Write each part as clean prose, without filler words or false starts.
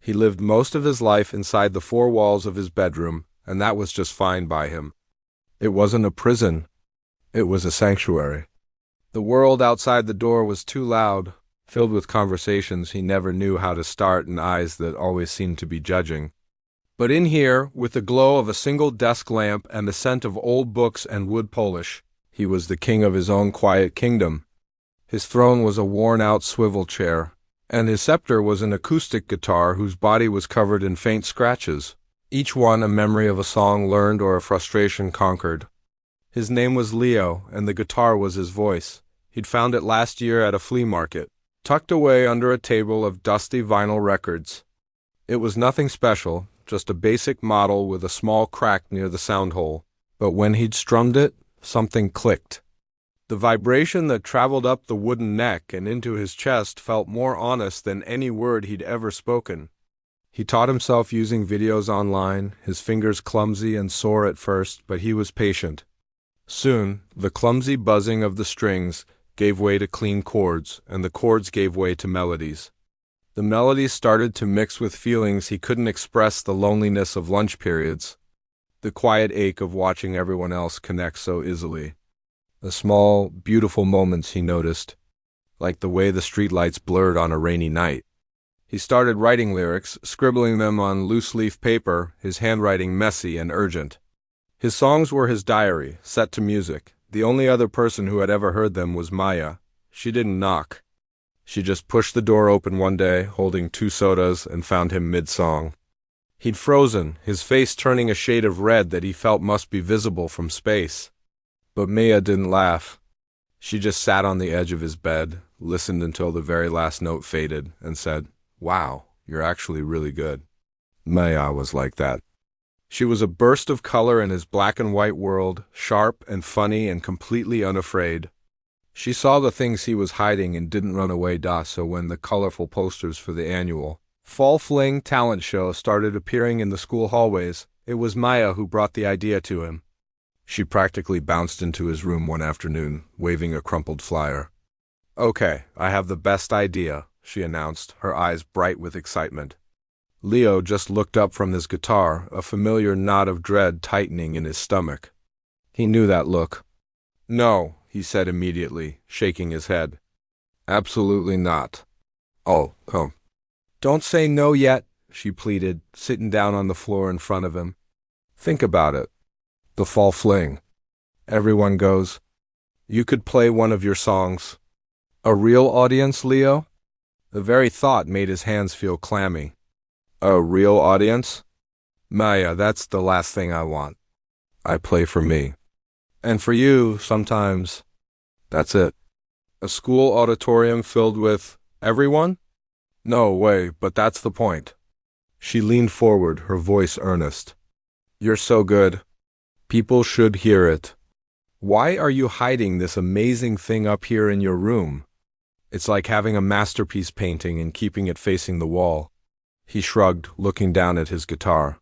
He lived most of his life inside the four walls of his bedroom, and that was just fine by him. It wasn't a prison. It was a sanctuary. The world outside the door was too loud, filled with conversations he never knew how to start and eyes that always seemed to be judging. But in here, with the glow of a single desk lamp and the scent of old books and wood polish, he was the king of his own quiet kingdom. His throne was a worn-out swivel chair, and his scepter was an acoustic guitar whose body was covered in faint scratches, each one a memory of a song learned or a frustration conquered. His name was Leo, and the guitar was his voice. He'd found it last year at a flea market, tucked away under a table of dusty vinyl records. It was nothing special, just a basic model with a small crack near the sound hole. But when he'd strummed it, something clicked. The vibration that traveled up the wooden neck and into his chest felt more honest than any word he'd ever spoken. He taught himself using videos online, his fingers clumsy and sore at first, but he was patient. Soon, the clumsy buzzing of the strings gave way to clean chords, and the chords gave way to melodies. The melodies started to mix with feelings he couldn't express: the loneliness of lunch periods, the quiet ache of watching everyone else connect so easily, the small, beautiful moments he noticed, like the way the streetlights blurred on a rainy night. He started writing lyrics, scribbling them on loose-leaf paper, his handwriting messy and urgent. His songs were his diary, set to music. The only other person who had ever heard them was Maya. She didn't knock. She just pushed the door open one day, holding 2 sodas, and found him mid-song. He'd frozen, his face turning a shade of red that he felt must be visible from space. But Maya didn't laugh. She just sat on the edge of his bed, listened until the very last note faded, and said, "Wow, you're actually really good." Maya was like that. She was a burst of color in his black and white world, sharp and funny and completely unafraid. She saw the things he was hiding and didn't run away. So when the colorful posters for the annual Fall Fling talent show started appearing in the school hallways, it was Maya who brought the idea to him. She practically bounced into his room one afternoon, waving a crumpled flyer. "Okay, I have the best idea," she announced, her eyes bright with excitement. Leo just looked up from his guitar, a familiar knot of dread tightening in his stomach. He knew that look. "No," he said immediately, shaking his head. "Absolutely not." Oh. "Don't say no yet," she pleaded, sitting down on the floor in front of him. "Think about it. The Fall Fling. Everyone goes. You could play one of your songs." "A real audience, Leo?" The very thought made his hands feel clammy. "A real audience? Maya, that's the last thing I want. I play for me. And for you, sometimes. That's it." "A school auditorium filled with everyone?" "No way, but that's the point." She leaned forward, her voice earnest. "You're so good. People should hear it. Why are you hiding this amazing thing up here in your room? It's like having a masterpiece painting and keeping it facing the wall." He shrugged, looking down at his guitar.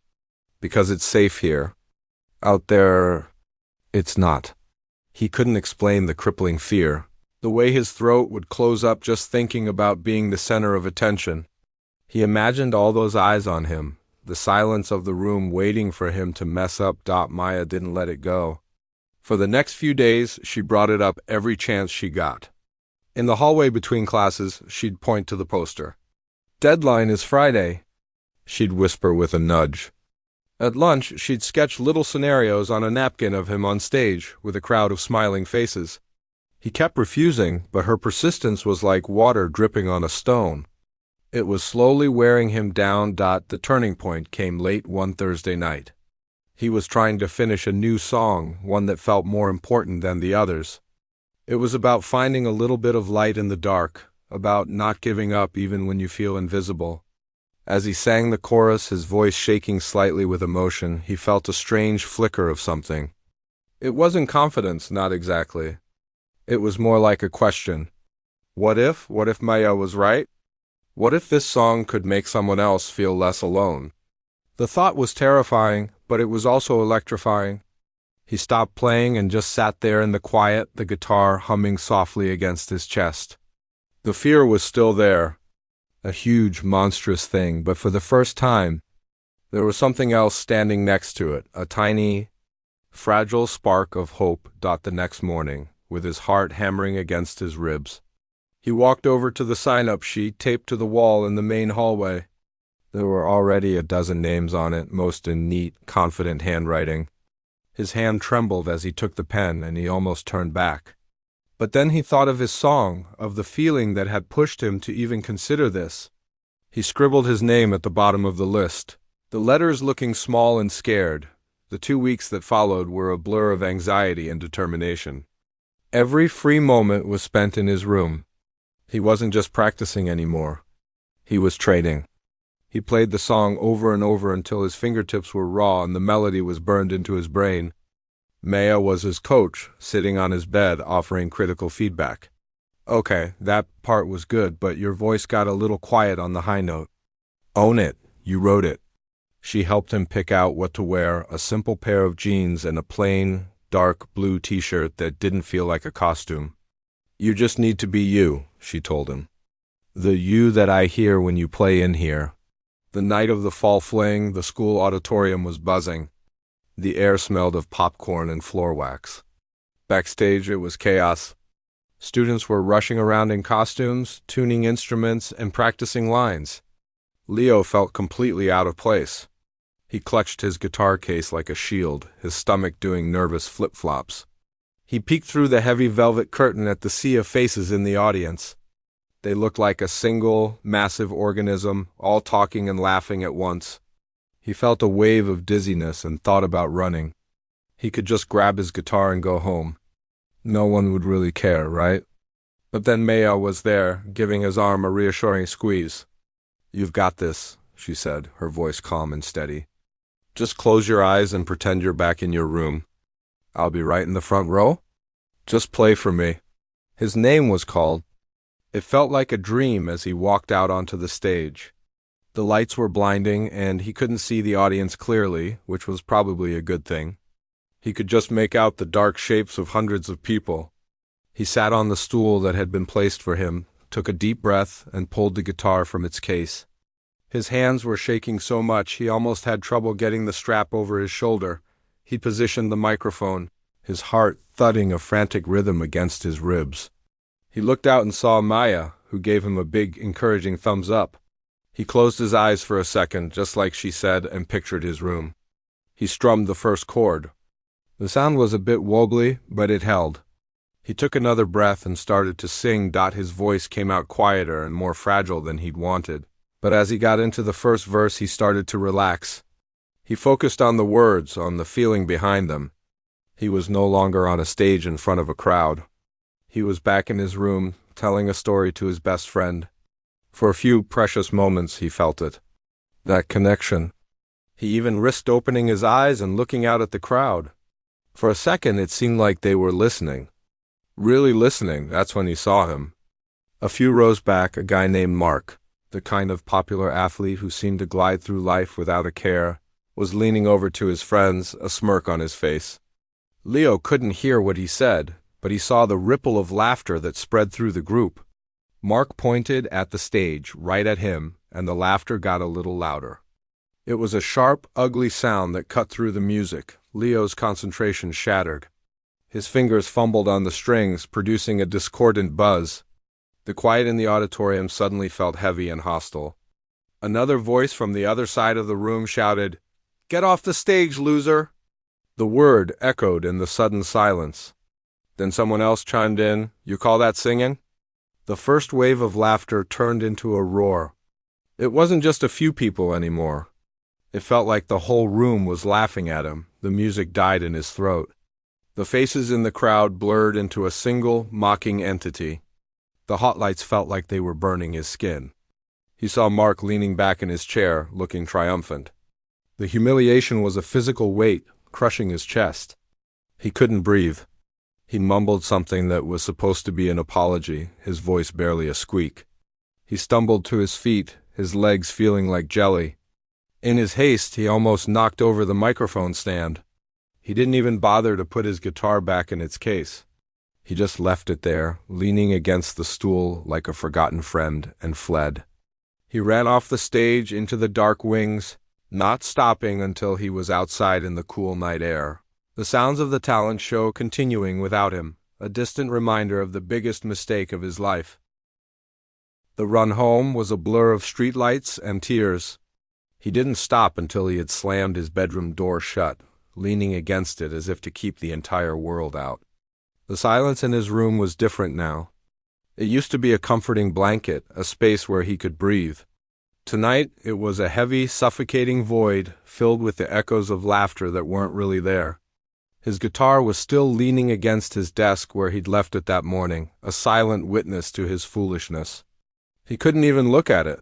"Because it's safe here. Out there, it's not." He couldn't explain the crippling fear, the way his throat would close up just thinking about being the center of attention. He imagined all those eyes on him, the silence of the room waiting for him to mess up. Maya didn't let it go. For the next few days, she brought it up every chance she got. In the hallway between classes, she'd point to the poster. "Deadline is Friday," she'd whisper with a nudge. At lunch, she'd sketch little scenarios on a napkin of him on stage, with a crowd of smiling faces. He kept refusing, but her persistence was like water dripping on a stone. It was slowly wearing him down. The turning point came late one Thursday night. He was trying to finish a new song, one that felt more important than the others. It was about finding a little bit of light in the dark, about not giving up even when you feel invisible. As he sang the chorus, his voice shaking slightly with emotion, he felt a strange flicker of something. It wasn't confidence, not exactly. It was more like a question. What if Maya was right? What if this song could make someone else feel less alone? The thought was terrifying, but it was also electrifying. He stopped playing and just sat there in the quiet, the guitar humming softly against his chest. The fear was still there. a huge, monstrous thing, but for the first time, there was something else standing next to it, a tiny, fragile spark of hope. The next morning, with his heart hammering against his ribs, he walked over to the sign-up sheet taped to the wall in the main hallway. There were already a dozen names on it, most in neat, confident handwriting. His hand trembled as he took the pen, and he almost turned back. But then he thought of his song, of the feeling that had pushed him to even consider this. He scribbled his name at the bottom of the list, the letters looking small and scared. The 2 weeks that followed were a blur of anxiety and determination. Every free moment was spent in his room. He wasn't just practicing anymore. He was training. He played the song over and over until his fingertips were raw and the melody was burned into his brain. Maya was his coach, sitting on his bed, offering critical feedback. "Okay, that part was good, but your voice got a little quiet on the high note. Own it. You wrote it." She helped him pick out what to wear, a simple pair of jeans and a plain, dark blue t-shirt that didn't feel like a costume. "You just need to be you," she told him. "The you that I hear when you play in here." The night of the fall fling, the school auditorium was buzzing. The air smelled of popcorn and floor wax. Backstage, it was chaos. Students were rushing around in costumes, tuning instruments, and practicing lines. Leo felt completely out of place. He clutched his guitar case like a shield, his stomach doing nervous flip-flops. He peeked through the heavy velvet curtain at the sea of faces in the audience. They looked like a single, massive organism, all talking and laughing at once. He felt a wave of dizziness and thought about running. He could just grab his guitar and go home. No one would really care, right? But then Maya was there, giving his arm a reassuring squeeze. "You've got this," she said, her voice calm and steady. "Just close your eyes and pretend you're back in your room. I'll be right in the front row. Just play for me." His name was called. It felt like a dream as he walked out onto the stage. The lights were blinding, and he couldn't see the audience clearly, which was probably a good thing. He could just make out the dark shapes of hundreds of people. He sat on the stool that had been placed for him, took a deep breath, and pulled the guitar from its case. His hands were shaking so much he almost had trouble getting the strap over his shoulder. He positioned the microphone, his heart thudding a frantic rhythm against his ribs. He looked out and saw Maya, who gave him a big, encouraging thumbs up. He closed his eyes for a second, just like she said, and pictured his room. He strummed the first chord. The sound was a bit wobbly, but it held. He took another breath and started to sing. His voice came out quieter and more fragile than he'd wanted. But as he got into the first verse, he started to relax. He focused on the words, on the feeling behind them. He was no longer on a stage in front of a crowd. He was back in his room, telling a story to his best friend. For a few precious moments he felt it. That connection. He even risked opening his eyes and looking out at the crowd. For a second it seemed like they were listening. Really listening. That's when he saw him. A few rows back, a guy named Mark, the kind of popular athlete who seemed to glide through life without a care, was leaning over to his friends, a smirk on his face. Leo couldn't hear what he said, but he saw the ripple of laughter that spread through the group. Mark pointed at the stage, right at him, and the laughter got a little louder. It was a sharp, ugly sound that cut through the music. Leo's concentration shattered. His fingers fumbled on the strings, producing a discordant buzz. The quiet in the auditorium suddenly felt heavy and hostile. Another voice from the other side of the room shouted, "Get off the stage, loser!" The word echoed in the sudden silence. Then someone else chimed in, "You call that singing?" The first wave of laughter turned into a roar. It wasn't just a few people anymore. It felt like the whole room was laughing at him. The music died in his throat. The faces in the crowd blurred into a single, mocking entity. The hot lights felt like they were burning his skin. He saw Mark leaning back in his chair, looking triumphant. The humiliation was a physical weight, crushing his chest. He couldn't breathe. He mumbled something that was supposed to be an apology, his voice barely a squeak. He stumbled to his feet, his legs feeling like jelly. In his haste, he almost knocked over the microphone stand. He didn't even bother to put his guitar back in its case. He just left it there, leaning against the stool like a forgotten friend, and fled. He ran off the stage into the dark wings, not stopping until he was outside in the cool night air. The sounds of the talent show continuing without him, a distant reminder of the biggest mistake of his life. The run home was a blur of streetlights and tears. He didn't stop until he had slammed his bedroom door shut, leaning against it as if to keep the entire world out. The silence in his room was different now. It used to be a comforting blanket, a space where he could breathe. Tonight, it was a heavy, suffocating void filled with the echoes of laughter that weren't really there. His guitar was still leaning against his desk where he'd left it that morning, a silent witness to his foolishness. He couldn't even look at it.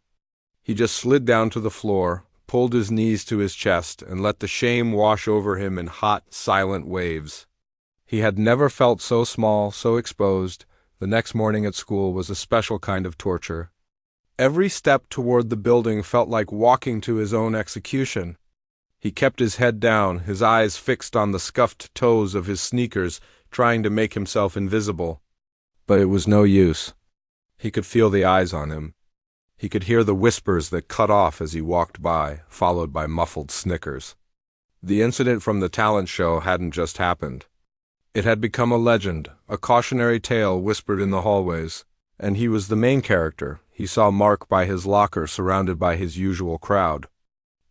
He just slid down to the floor, pulled his knees to his chest, and let the shame wash over him in hot, silent waves. He had never felt so small, so exposed. The next morning at school was a special kind of torture. Every step toward the building felt like walking to his own execution. He kept his head down, his eyes fixed on the scuffed toes of his sneakers, trying to make himself invisible. But it was no use. He could feel the eyes on him. He could hear the whispers that cut off as he walked by, followed by muffled snickers. The incident from the talent show hadn't just happened. It had become a legend, a cautionary tale whispered in the hallways, and he was the main character. He saw Mark by his locker surrounded by his usual crowd.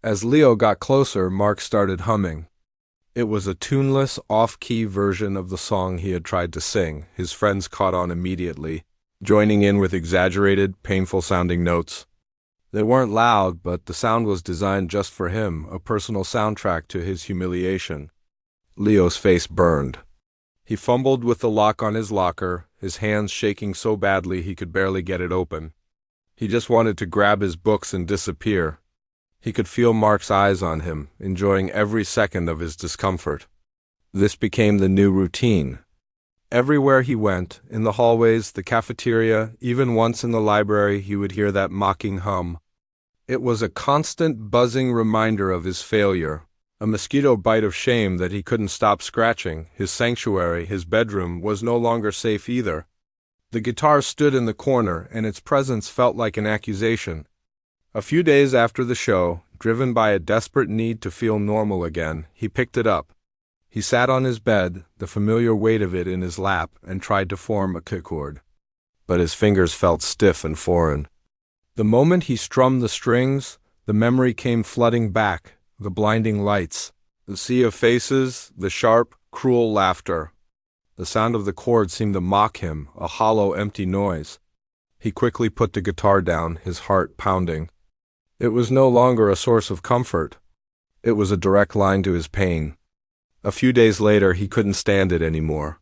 As Leo got closer, Mark started humming. It was a tuneless, off-key version of the song he had tried to sing. His friends caught on immediately, joining in with exaggerated, painful-sounding notes. They weren't loud, but the sound was designed just for him, a personal soundtrack to his humiliation. Leo's face burned. He fumbled with the lock on his locker, his hands shaking so badly he could barely get it open. He just wanted to grab his books and disappear. He could feel Mark's eyes on him, enjoying every second of his discomfort. This became the new routine. Everywhere he went, in the hallways, the cafeteria, even once in the library, he would hear that mocking hum. It was a constant buzzing reminder of his failure, a mosquito bite of shame that he couldn't stop scratching. His sanctuary, his bedroom, was no longer safe either. The guitar stood in the corner, and its presence felt like an accusation. A few days after the show, driven by a desperate need to feel normal again, he picked it up. He sat on his bed, the familiar weight of it in his lap, and tried to form a chord. But his fingers felt stiff and foreign. The moment he strummed the strings, the memory came flooding back, the blinding lights, the sea of faces, the sharp, cruel laughter. The sound of the chord seemed to mock him, a hollow, empty noise. He quickly put the guitar down, his heart pounding. It was no longer a source of comfort. It was a direct line to his pain. A few days later, he couldn't stand it anymore.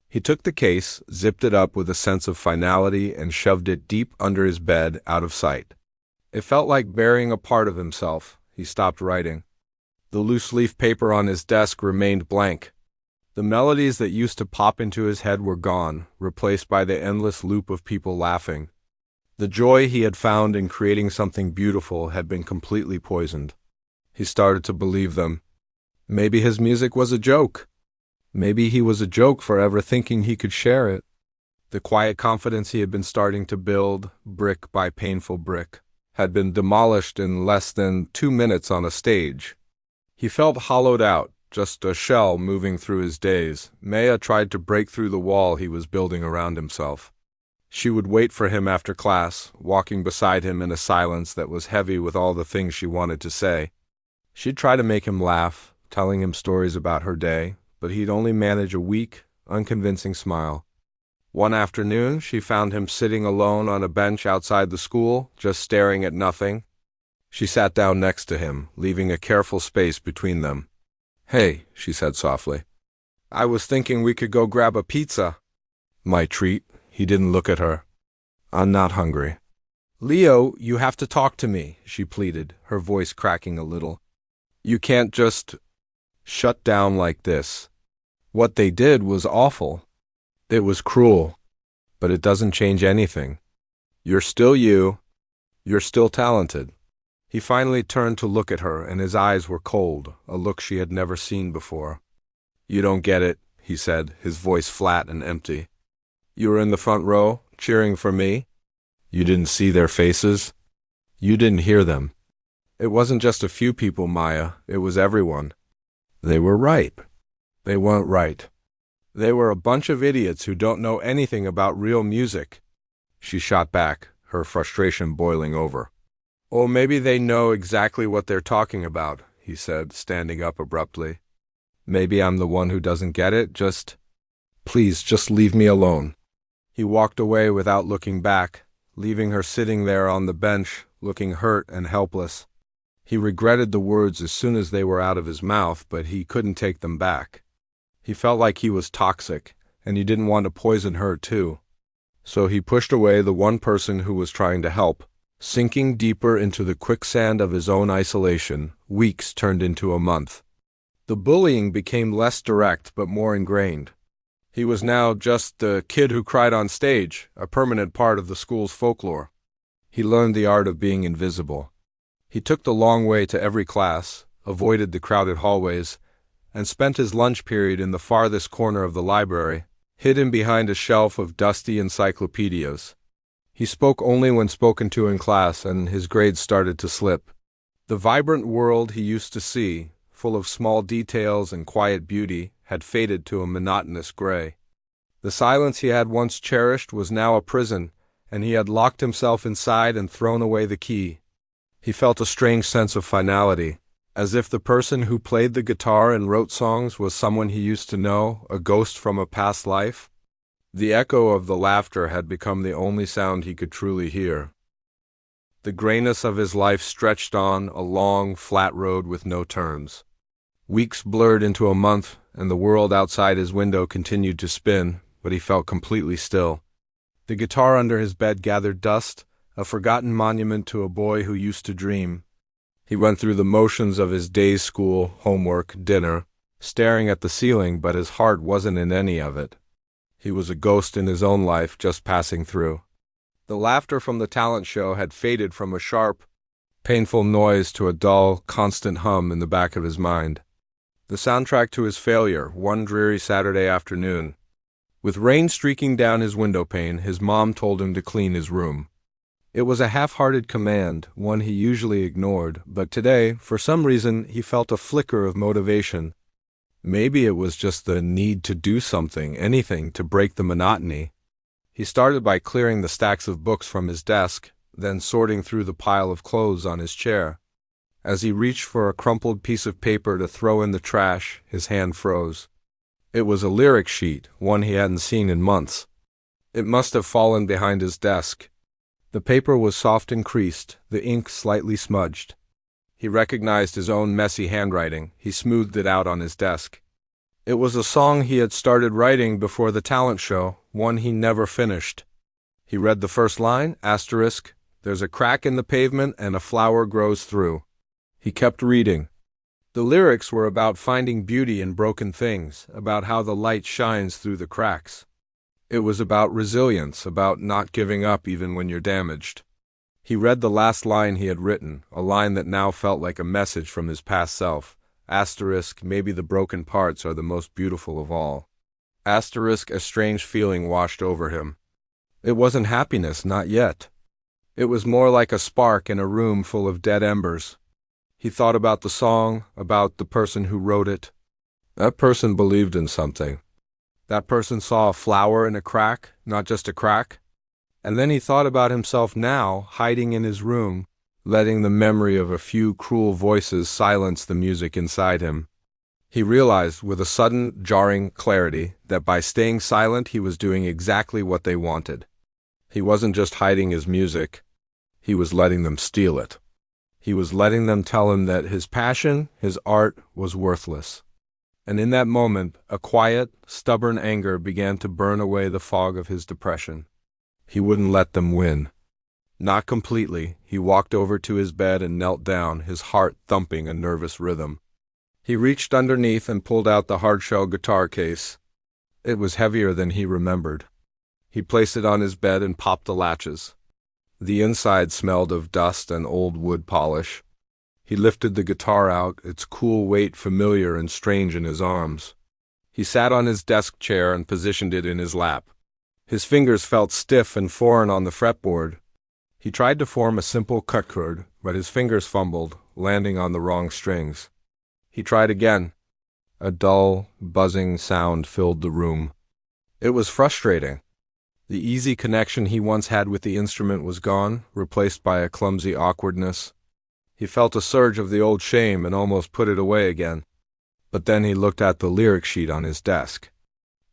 He took the case, zipped it up with a sense of finality, and shoved it deep under his bed, out of sight. It felt like burying a part of himself. He stopped writing. The loose-leaf paper on his desk remained blank. The melodies that used to pop into his head were gone, replaced by the endless loop of people laughing. The joy he had found in creating something beautiful had been completely poisoned. He started to believe them. Maybe his music was a joke. Maybe he was a joke for ever thinking he could share it. The quiet confidence he had been starting to build, brick by painful brick, had been demolished in less than 2 minutes on a stage. He felt hollowed out, just a shell moving through his days. Maya tried to break through the wall he was building around himself. She would wait for him after class, walking beside him in a silence that was heavy with all the things she wanted to say. She'd try to make him laugh, telling him stories about her day, but he'd only manage a weak, unconvincing smile. One afternoon, she found him sitting alone on a bench outside the school, just staring at nothing. She sat down next to him, leaving a careful space between them. "Hey," she said softly. "I was thinking we could go grab a pizza." "My treat." He didn't look at her. "I'm not hungry." "Leo, you have to talk to me," she pleaded, her voice cracking a little. "You can't just shut down like this. What they did was awful. It was cruel. But it doesn't change anything. You're still you. You're still talented." He finally turned to look at her, and his eyes were cold, a look she had never seen before. "You don't get it," he said, his voice flat and empty. "You were in the front row, cheering for me. You didn't see their faces. You didn't hear them. It wasn't just a few people, Maya. It was everyone. They were right. They weren't right. They were a bunch of idiots who don't know anything about real music. She shot back, her frustration boiling over. "Oh, maybe they know exactly what they're talking about," he said, standing up abruptly. "Maybe I'm the one who doesn't get it. Please, just leave me alone." He walked away without looking back, leaving her sitting there on the bench, looking hurt and helpless. He regretted the words as soon as they were out of his mouth, but he couldn't take them back. He felt like he was toxic, and he didn't want to poison her too. So he pushed away the one person who was trying to help. Sinking deeper into the quicksand of his own isolation, weeks turned into a month. The bullying became less direct but more ingrained. He was now just the kid who cried on stage, a permanent part of the school's folklore. He learned the art of being invisible. He took the long way to every class, avoided the crowded hallways, and spent his lunch period in the farthest corner of the library, hidden behind a shelf of dusty encyclopedias. He spoke only when spoken to in class, and his grades started to slip. The vibrant world he used to see, full of small details and quiet beauty, had faded to a monotonous gray. The silence he had once cherished was now a prison, and he had locked himself inside and thrown away the key. He felt a strange sense of finality, as if the person who played the guitar and wrote songs was someone he used to know, a ghost from a past life. The echo of the laughter had become the only sound he could truly hear. The grayness of his life stretched on, a long, flat road with no turns. Weeks blurred into a month, and the world outside his window continued to spin, but he felt completely still. The guitar under his bed gathered dust, a forgotten monument to a boy who used to dream. He went through the motions of his day's school, homework, dinner, staring at the ceiling, but his heart wasn't in any of it. He was a ghost in his own life, just passing through. The laughter from the talent show had faded from a sharp, painful noise to a dull, constant hum in the back of his mind. The soundtrack to his failure, one dreary Saturday afternoon. With rain streaking down his window pane, his mom told him to clean his room. It was a half-hearted command, one he usually ignored, but today, for some reason, he felt a flicker of motivation. Maybe it was just the need to do something, anything, to break the monotony. He started by clearing the stacks of books from his desk, then sorting through the pile of clothes on his chair. As he reached for a crumpled piece of paper to throw in the trash, his hand froze. It was a lyric sheet, one he hadn't seen in months. It must have fallen behind his desk. The paper was soft and creased, the ink slightly smudged. He recognized his own messy handwriting. He smoothed it out on his desk. It was a song he had started writing before the talent show, one he never finished. He read the first line, asterisk, "There's a crack in the pavement and a flower grows through." He kept reading. The lyrics were about finding beauty in broken things, about how the light shines through the cracks. It was about resilience, about not giving up even when you're damaged. He read the last line he had written, a line that now felt like a message from his past self. Asterisk, maybe the broken parts are the most beautiful of all. Asterisk, a strange feeling washed over him. It wasn't happiness, not yet. It was more like a spark in a room full of dead embers. He thought about the song, about the person who wrote it. That person believed in something. That person saw a flower in a crack, not just a crack. And then he thought about himself now, hiding in his room, letting the memory of a few cruel voices silence the music inside him. He realized with a sudden, jarring clarity that by staying silent he was doing exactly what they wanted. He wasn't just hiding his music. He was letting them steal it. He was letting them tell him that his passion, his art, was worthless. And in that moment, a quiet, stubborn anger began to burn away the fog of his depression. He wouldn't let them win. Not completely. He walked over to his bed and knelt down, his heart thumping a nervous rhythm. He reached underneath and pulled out the hard-shell guitar case. It was heavier than he remembered. He placed it on his bed and popped the latches. The inside smelled of dust and old wood polish. He lifted the guitar out, its cool weight familiar and strange in his arms. He sat on his desk chair and positioned it in his lap. His fingers felt stiff and foreign on the fretboard. He tried to form a simple cut chord, but his fingers fumbled, landing on the wrong strings. He tried again. A dull, buzzing sound filled the room. It was frustrating. The easy connection he once had with the instrument was gone, replaced by a clumsy awkwardness. He felt a surge of the old shame and almost put it away again. But then he looked at the lyric sheet on his desk.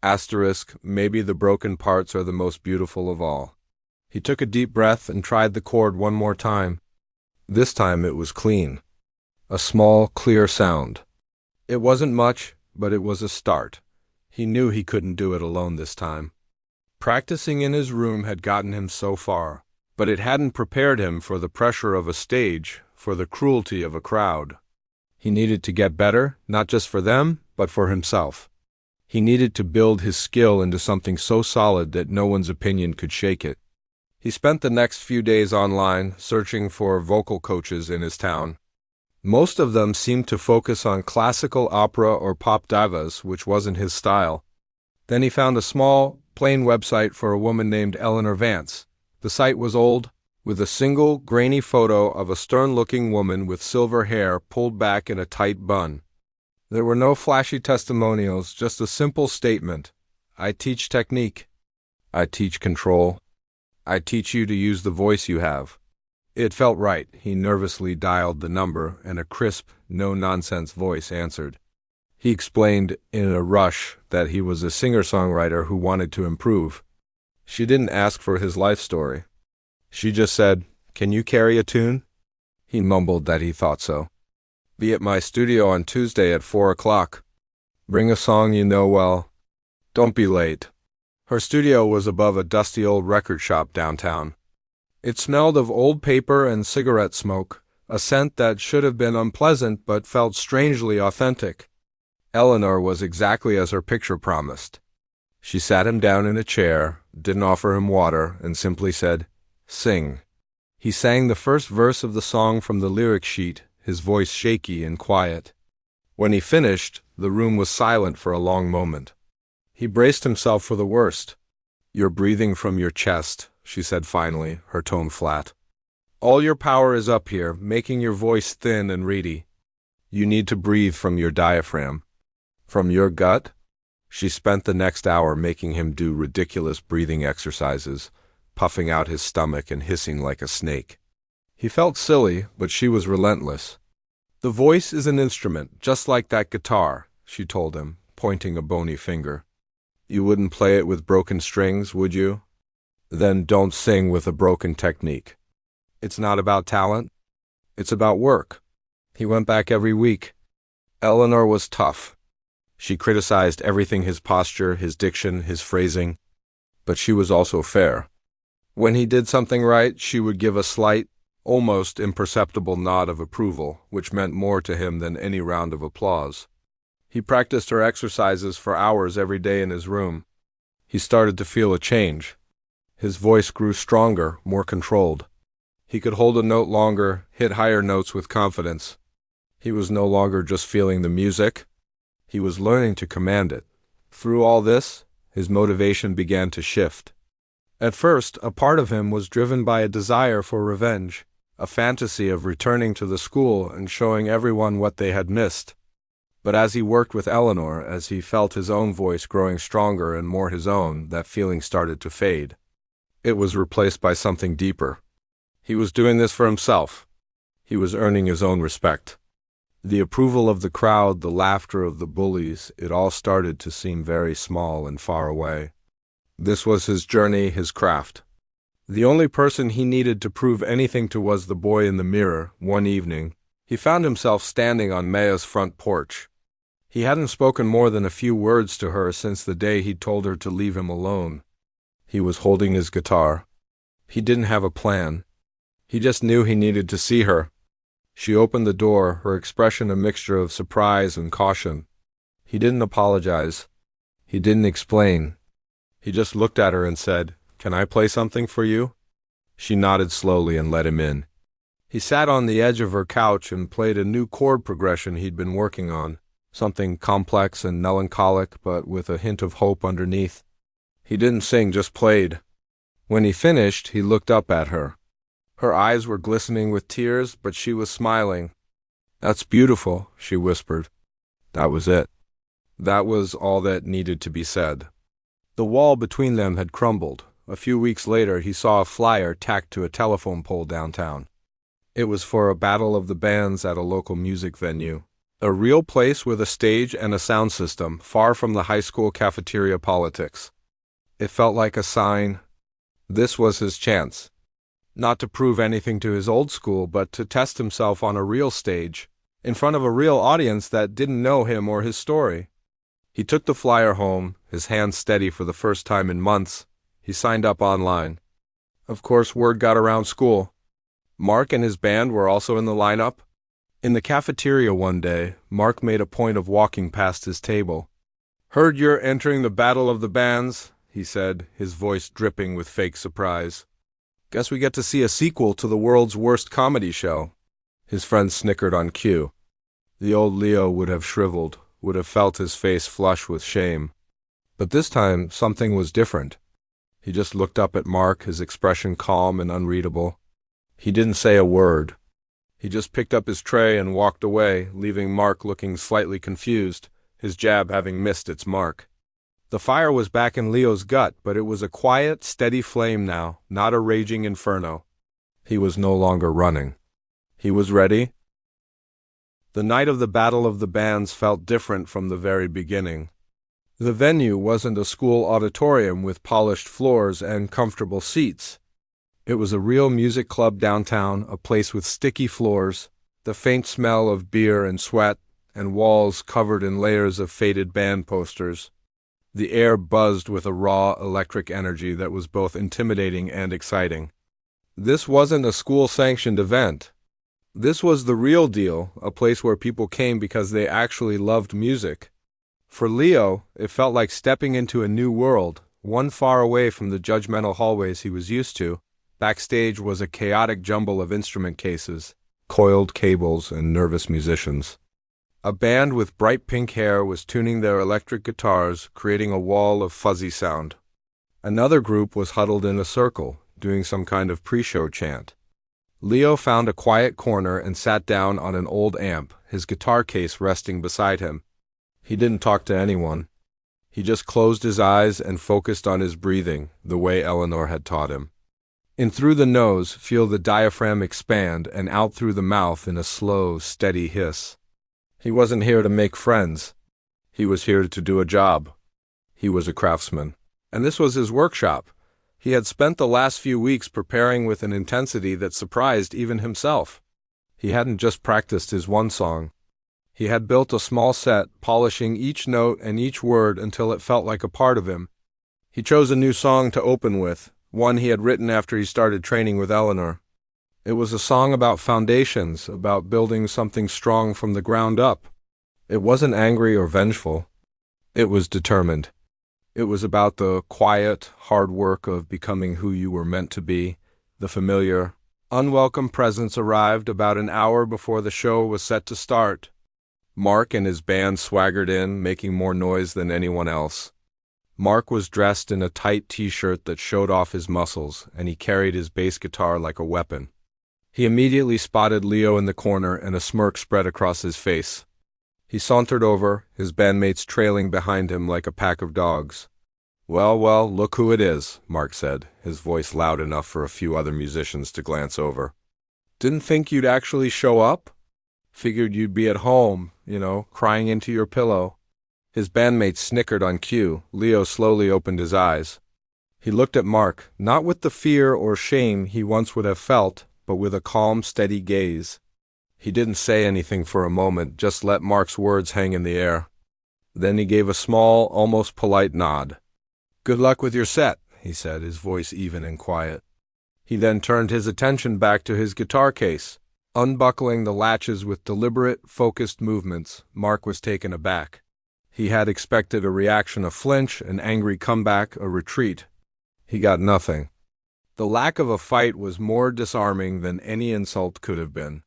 Asterisk, maybe the broken parts are the most beautiful of all. He took a deep breath and tried the chord one more time. This time it was clean. A small, clear sound. It wasn't much, but it was a start. He knew he couldn't do it alone this time. Practicing in his room had gotten him so far, but it hadn't prepared him for the pressure of a stage, for the cruelty of a crowd. He needed to get better, not just for them, but for himself. He needed to build his skill into something so solid that no one's opinion could shake it. He spent the next few days online, searching for vocal coaches in his town. Most of them seemed to focus on classical opera or pop divas, which wasn't his style. Then he found a small, plain website for a woman named Eleanor Vance. The site was old, with a single, grainy photo of a stern-looking woman with silver hair pulled back in a tight bun. There were no flashy testimonials, just a simple statement. I teach technique. I teach control. I teach you to use the voice you have. It felt right. He nervously dialed the number, and a crisp, no-nonsense voice answered. He explained in a rush that he was a singer-songwriter who wanted to improve. She didn't ask for his life story. She just said, "Can you carry a tune?" He mumbled that he thought so. "Be at my studio on Tuesday at 4 o'clock. Bring a song you know well. Don't be late." Her studio was above a dusty old record shop downtown. It smelled of old paper and cigarette smoke, a scent that should have been unpleasant but felt strangely authentic. Eleanor was exactly as her picture promised. She sat him down in a chair, didn't offer him water, and simply said, "Sing." He sang the first verse of the song from the lyric sheet, his voice shaky and quiet. When he finished, the room was silent for a long moment. He braced himself for the worst. "You're breathing from your chest," she said finally, her tone flat. "All your power is up here, making your voice thin and reedy. You need to breathe from your diaphragm. From your gut?" She spent the next hour making him do ridiculous breathing exercises, puffing out his stomach and hissing like a snake. He felt silly, but she was relentless. "The voice is an instrument, just like that guitar," she told him, pointing a bony finger. "You wouldn't play it with broken strings, would you? Then don't sing with a broken technique. It's not about talent. It's about work." He went back every week. Eleanor was tough. She criticized everything: his posture, his diction, his phrasing. But she was also fair. When he did something right, she would give a slight, almost imperceptible nod of approval, which meant more to him than any round of applause. He practiced her exercises for hours every day in his room. He started to feel a change. His voice grew stronger, more controlled. He could hold a note longer, hit higher notes with confidence. He was no longer just feeling the music. He was learning to command it. Through all this, his motivation began to shift. At first, a part of him was driven by a desire for revenge, a fantasy of returning to the school and showing everyone what they had missed. But as he worked with Eleanor, as he felt his own voice growing stronger and more his own, that feeling started to fade. It was replaced by something deeper. He was doing this for himself. He was earning his own respect. The approval of the crowd, the laughter of the bullies, it all started to seem very small and far away. This was his journey, his craft. The only person he needed to prove anything to was the boy in the mirror. One evening, he found himself standing on Maya's front porch. He hadn't spoken more than a few words to her since the day he'd told her to leave him alone. He was holding his guitar. He didn't have a plan. He just knew he needed to see her. She opened the door, her expression a mixture of surprise and caution. He didn't apologize. He didn't explain. He just looked at her and said, "Can I play something for you?" She nodded slowly and let him in. He sat on the edge of her couch and played a new chord progression he'd been working on, something complex and melancholic but with a hint of hope underneath. He didn't sing, just played. When he finished, he looked up at her. Her eyes were glistening with tears, but she was smiling. "That's beautiful," she whispered. That was it. That was all that needed to be said. The wall between them had crumbled. A few weeks later, he saw a flyer tacked to a telephone pole downtown. It was for a battle of the bands at a local music venue. A real place with a stage and a sound system, far from the high school cafeteria politics. It felt like a sign. This was his chance. Not to prove anything to his old school, but to test himself on a real stage, in front of a real audience that didn't know him or his story. He took the flyer home, his hands steady for the first time in months. He signed up online. Of course, word got around school. Mark and his band were also in the lineup. In the cafeteria one day, Mark made a point of walking past his table. "Heard you're entering the Battle of the Bands," he said, his voice dripping with fake surprise. "Guess we get to see a sequel to the world's worst comedy show." His friends snickered on cue. The old Leo would have shriveled, would have felt his face flush with shame. But this time, something was different. He just looked up at Mark, his expression calm and unreadable. He didn't say a word. He just picked up his tray and walked away, leaving Mark looking slightly confused, his jab having missed its mark. The fire was back in Leo's gut, but it was a quiet, steady flame now, not a raging inferno. He was no longer running. He was ready. The night of the Battle of the Bands felt different from the very beginning. The venue wasn't a school auditorium with polished floors and comfortable seats. It was a real music club downtown, a place with sticky floors, the faint smell of beer and sweat, and walls covered in layers of faded band posters. The air buzzed with a raw, electric energy that was both intimidating and exciting. This wasn't a school-sanctioned event. This was the real deal, a place where people came because they actually loved music. For Leo, it felt like stepping into a new world, one far away from the judgmental hallways he was used to. Backstage was a chaotic jumble of instrument cases, coiled cables, and nervous musicians. A band with bright pink hair was tuning their electric guitars, creating a wall of fuzzy sound. Another group was huddled in a circle, doing some kind of pre-show chant. Leo found a quiet corner and sat down on an old amp, his guitar case resting beside him. He didn't talk to anyone. He just closed his eyes and focused on his breathing, the way Eleanor had taught him. In through the nose, feel the diaphragm expand, and out through the mouth in a slow, steady hiss. He wasn't here to make friends. He was here to do a job. He was a craftsman. And this was his workshop. He had spent the last few weeks preparing with an intensity that surprised even himself. He hadn't just practiced his one song. He had built a small set, polishing each note and each word until it felt like a part of him. He chose a new song to open with, one he had written after he started training with Eleanor. It was a song about foundations, about building something strong from the ground up. It wasn't angry or vengeful. It was determined. It was about the quiet, hard work of becoming who you were meant to be. The familiar, unwelcome presence arrived about an hour before the show was set to start. Mark and his band swaggered in, making more noise than anyone else. Mark was dressed in a tight t-shirt that showed off his muscles, and he carried his bass guitar like a weapon. He immediately spotted Leo in the corner, and a smirk spread across his face. He sauntered over, his bandmates trailing behind him like a pack of dogs. "Well, well, look who it is," Mark said, his voice loud enough for a few other musicians to glance over. "Didn't think you'd actually show up? Figured you'd be at home, crying into your pillow." His bandmates snickered on cue. Leo slowly opened his eyes. He looked at Mark, not with the fear or shame he once would have felt, but with a calm, steady gaze. He didn't say anything for a moment, just let Mark's words hang in the air. Then he gave a small, almost polite nod. "Good luck with your set," he said, his voice even and quiet. He then turned his attention back to his guitar case. Unbuckling the latches with deliberate, focused movements, Mark was taken aback. He had expected a reaction, a flinch, an angry comeback, a retreat. He got nothing. The lack of a fight was more disarming than any insult could have been.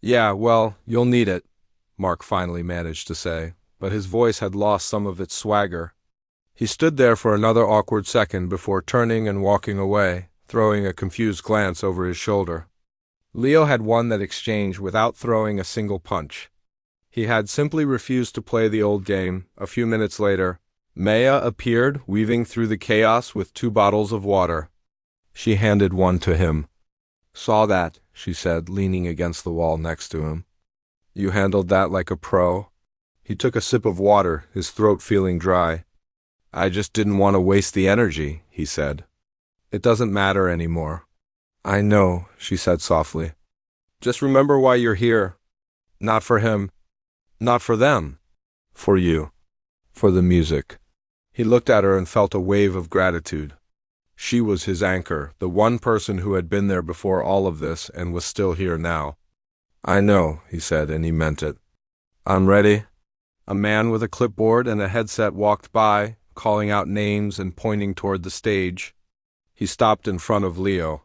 "Yeah, well, you'll need it," Mark finally managed to say, but his voice had lost some of its swagger. He stood there for another awkward second before turning and walking away, throwing a confused glance over his shoulder. Leo had won that exchange without throwing a single punch. He had simply refused to play the old game. A few minutes later, Maya appeared, weaving through the chaos with 2 bottles of water. She handed one to him. "Saw that," she said, leaning against the wall next to him. "You handled that like a pro." He took a sip of water, his throat feeling dry. "I just didn't want to waste the energy," he said. "It doesn't matter anymore." "I know," she said softly. "Just remember why you're here. Not for him. Not for them. For you. For the music." He looked at her and felt a wave of gratitude. She was his anchor, the one person who had been there before all of this and was still here now. "I know," he said, and he meant it. "I'm ready." A man with a clipboard and a headset walked by, calling out names and pointing toward the stage. He stopped in front of Leo.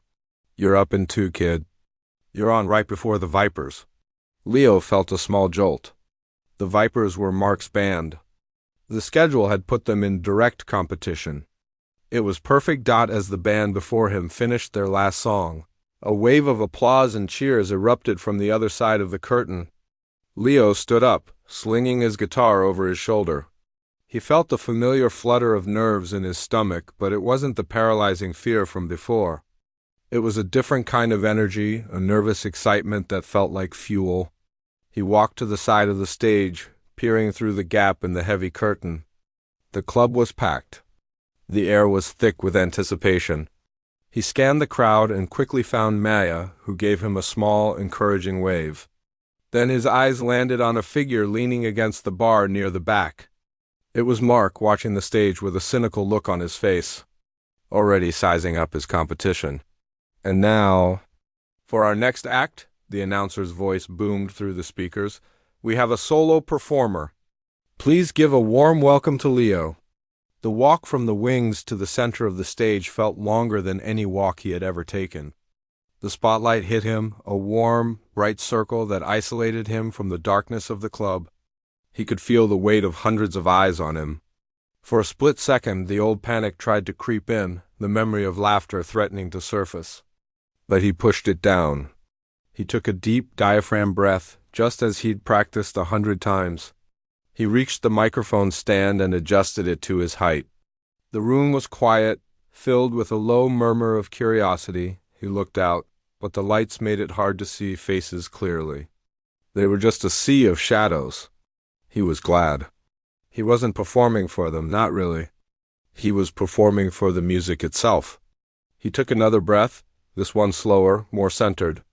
"You're up in 2, kid. You're on right before the Vipers." Leo felt a small jolt. The Vipers were Mark's band. The schedule had put them in direct competition. It was perfect. As the band before him finished their last song, a wave of applause and cheers erupted from the other side of the curtain. Leo stood up, slinging his guitar over his shoulder. He felt the familiar flutter of nerves in his stomach, but it wasn't the paralyzing fear from before. It was a different kind of energy, a nervous excitement that felt like fuel. He walked to the side of the stage, peering through the gap in the heavy curtain. The club was packed. The air was thick with anticipation. He scanned the crowd and quickly found Maya, who gave him a small, encouraging wave. Then his eyes landed on a figure leaning against the bar near the back. It was Mark, watching the stage with a cynical look on his face, already sizing up his competition. "And now, for our next act," the announcer's voice boomed through the speakers, "we have a solo performer. Please give a warm welcome to Leo." The walk from the wings to the center of the stage felt longer than any walk he had ever taken. The spotlight hit him, a warm, bright circle that isolated him from the darkness of the club. He could feel the weight of hundreds of eyes on him. For a split second, the old panic tried to creep in, the memory of laughter threatening to surface. But he pushed it down. He took a deep diaphragm breath, just as he'd practiced 100 times. He reached the microphone stand and adjusted it to his height. The room was quiet, filled with a low murmur of curiosity. He looked out, but the lights made it hard to see faces clearly. They were just a sea of shadows. He was glad. He wasn't performing for them, not really. He was performing for the music itself. He took another breath, this one slower, more centered.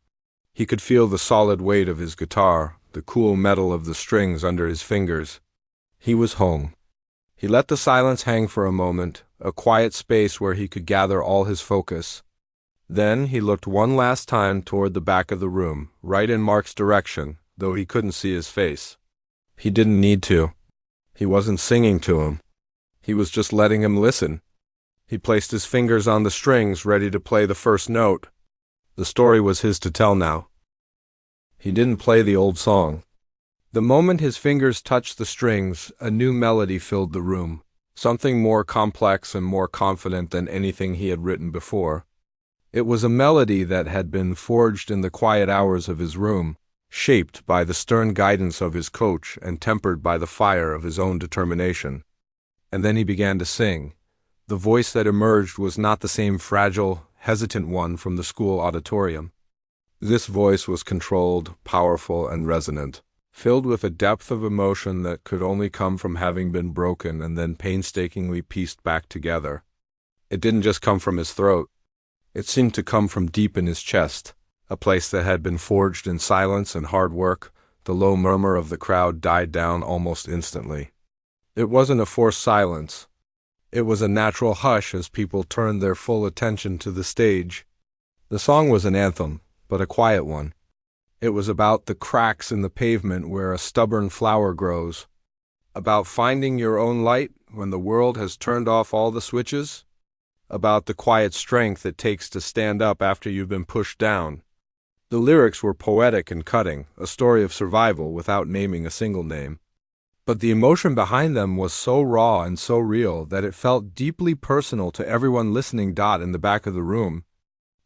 He could feel the solid weight of his guitar, the cool metal of the strings under his fingers. He was home. He let the silence hang for a moment, a quiet space where he could gather all his focus. Then he looked one last time toward the back of the room, right in Mark's direction, though he couldn't see his face. He didn't need to. He wasn't singing to him. He was just letting him listen. He placed his fingers on the strings, ready to play the first note. The story was his to tell now. He didn't play the old song. The moment his fingers touched the strings, a new melody filled the room, something more complex and more confident than anything he had written before. It was a melody that had been forged in the quiet hours of his room, shaped by the stern guidance of his coach and tempered by the fire of his own determination. And then he began to sing. The voice that emerged was not the same fragile, hesitant one from the school auditorium. This voice was controlled, powerful, and resonant, filled with a depth of emotion that could only come from having been broken and then painstakingly pieced back together. It didn't just come from his throat. It seemed to come from deep in his chest, a place that had been forged in silence and hard work. The low murmur of the crowd died down almost instantly. It wasn't a forced silence. It was a natural hush as people turned their full attention to the stage. The song was an anthem, but a quiet one. It was about the cracks in the pavement where a stubborn flower grows, about finding your own light when the world has turned off all the switches, about the quiet strength it takes to stand up after you've been pushed down. The lyrics were poetic and cutting, a story of survival without naming a single name. But the emotion behind them was so raw and so real that it felt deeply personal to everyone listening. In the back of the room,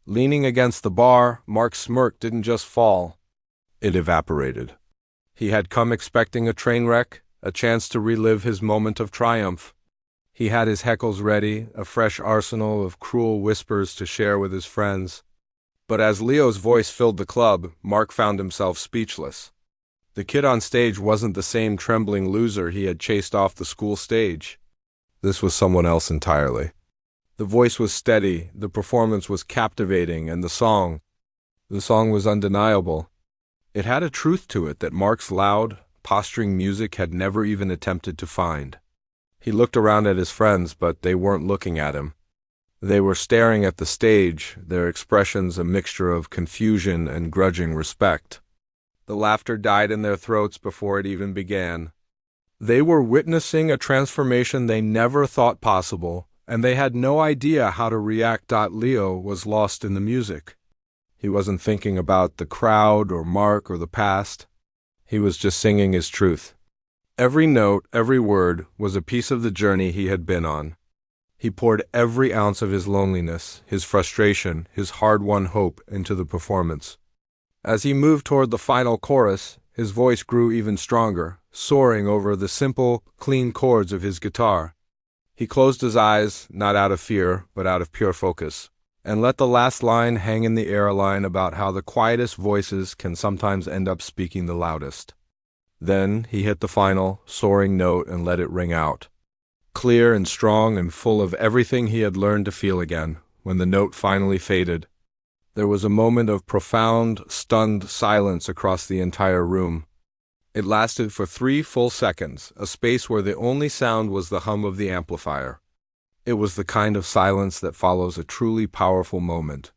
Leaning against the bar, Mark's smirk didn't just fall, it evaporated. He had come expecting a train wreck, a chance to relive his moment of triumph. He had his heckles ready, a fresh arsenal of cruel whispers to share with his friends. But as Leo's voice filled the club, Mark found himself speechless. The kid on stage wasn't the same trembling loser he had chased off the school stage. This was someone else entirely. The voice was steady, the performance was captivating, and the song was undeniable. It had a truth to it that Mark's loud, posturing music had never even attempted to find. He looked around at his friends, but they weren't looking at him. They were staring at the stage, their expressions a mixture of confusion and grudging respect. The laughter died in their throats before it even began. They were witnessing a transformation they never thought possible, and they had no idea how to react. Leo was lost in the music. He wasn't thinking about the crowd or Mark or the past. He was just singing his truth. Every note, every word, was a piece of the journey he had been on. He poured every ounce of his loneliness, his frustration, his hard-won hope into the performance. As he moved toward the final chorus, his voice grew even stronger, soaring over the simple, clean chords of his guitar. He closed his eyes, not out of fear, but out of pure focus, and let the last line hang in the air, a line about how the quietest voices can sometimes end up speaking the loudest. Then he hit the final, soaring note and let it ring out. Clear and strong and full of everything he had learned to feel again. When the note finally faded, there was a moment of profound, stunned silence across the entire room. It lasted for 3 full seconds, a space where the only sound was the hum of the amplifier. It was the kind of silence that follows a truly powerful moment,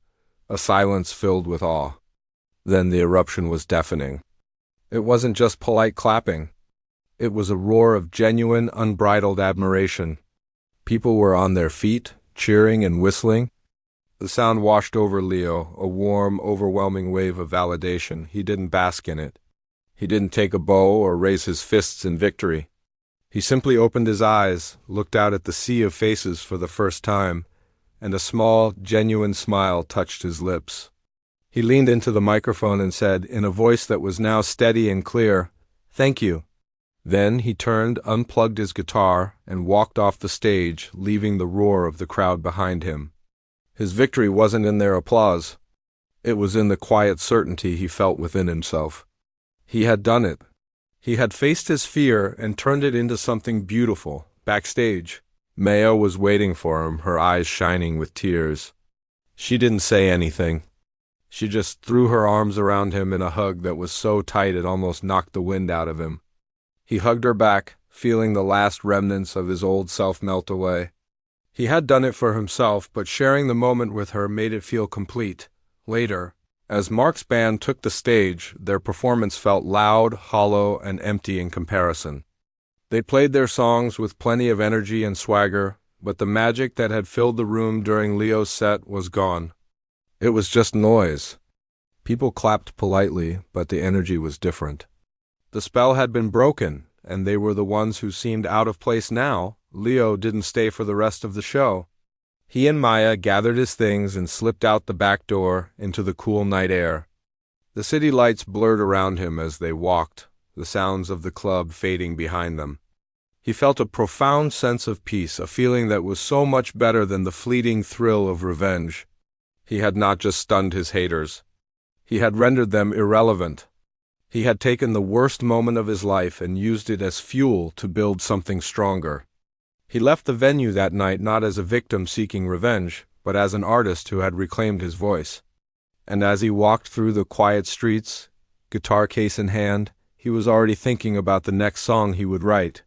a silence filled with awe. Then the eruption was deafening. It wasn't just polite clapping. It was a roar of genuine, unbridled admiration. People were on their feet, cheering and whistling. The sound washed over Leo, a warm, overwhelming wave of validation. He didn't bask in it. He didn't take a bow or raise his fists in victory. He simply opened his eyes, looked out at the sea of faces for the first time, and a small, genuine smile touched his lips. He leaned into the microphone and said, in a voice that was now steady and clear, "Thank you." Then he turned, unplugged his guitar, and walked off the stage, leaving the roar of the crowd behind him. His victory wasn't in their applause. It was in the quiet certainty he felt within himself. He had done it. He had faced his fear and turned it into something beautiful. Backstage, Maya was waiting for him, her eyes shining with tears. She didn't say anything. She just threw her arms around him in a hug that was so tight it almost knocked the wind out of him. He hugged her back, feeling the last remnants of his old self melt away. He had done it for himself, but sharing the moment with her made it feel complete. Later, as Mark's band took the stage, their performance felt loud, hollow, and empty in comparison. They played their songs with plenty of energy and swagger, but the magic that had filled the room during Leo's set was gone. It was just noise. People clapped politely, but the energy was different. The spell had been broken, and they were the ones who seemed out of place now. Leo didn't stay for the rest of the show. He and Maya gathered his things and slipped out the back door into the cool night air. The city lights blurred around him as they walked, the sounds of the club fading behind them. He felt a profound sense of peace, a feeling that was so much better than the fleeting thrill of revenge. He had not just stunned his haters. He had rendered them irrelevant. He had taken the worst moment of his life and used it as fuel to build something stronger. He left the venue that night not as a victim seeking revenge, but as an artist who had reclaimed his voice. And as he walked through the quiet streets, guitar case in hand, he was already thinking about the next song he would write.